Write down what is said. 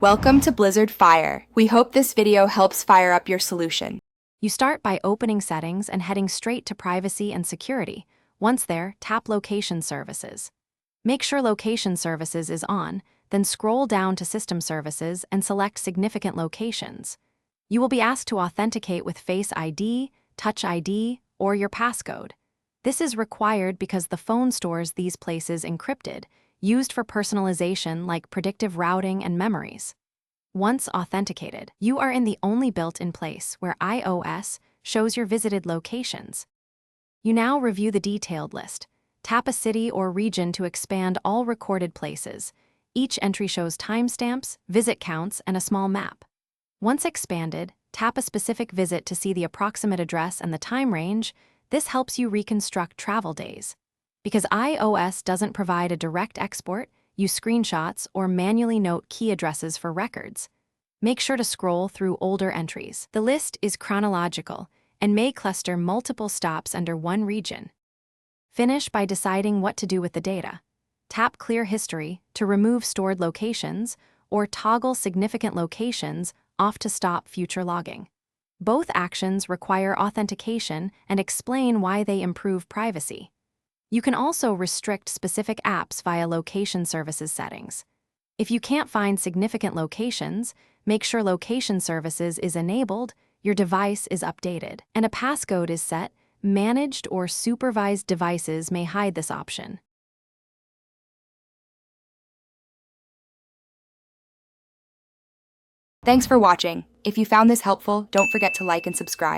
Welcome to Blizzard Fire. We hope this video helps fire up your solution. You start by opening Settings and heading straight to Privacy and Security. Once there, tap Location Services. Make sure Location Services is on, then scroll down to System Services and select Significant Locations. You will be asked to authenticate with Face ID, Touch ID, or your passcode. This is required because the phone stores these places encrypted, used for personalization like predictive routing and memories. Once authenticated, you are in the only built-in place where iOS shows your visited locations. You now review the detailed list. Tap a city or region to expand all recorded places. Each entry shows timestamps, visit counts, and a small map. Once expanded, tap a specific visit to see the approximate address and the time range. This helps you reconstruct travel days. Because iOS doesn't provide a direct export, use screenshots or manually note key addresses for records. Make sure to scroll through older entries. The list is chronological and may cluster multiple stops under one region. Finish by deciding what to do with the data. Tap Clear History to remove stored locations or toggle significant locations off to stop future logging. Both actions require authentication and explain why they improve privacy. You can also restrict specific apps via Location Services settings. If you can't find significant locations, make sure Location Services is enabled, your device is updated, and a passcode is set. Managed or supervised devices may hide this option. Thanks for watching. If you found this helpful, don't forget to like and subscribe.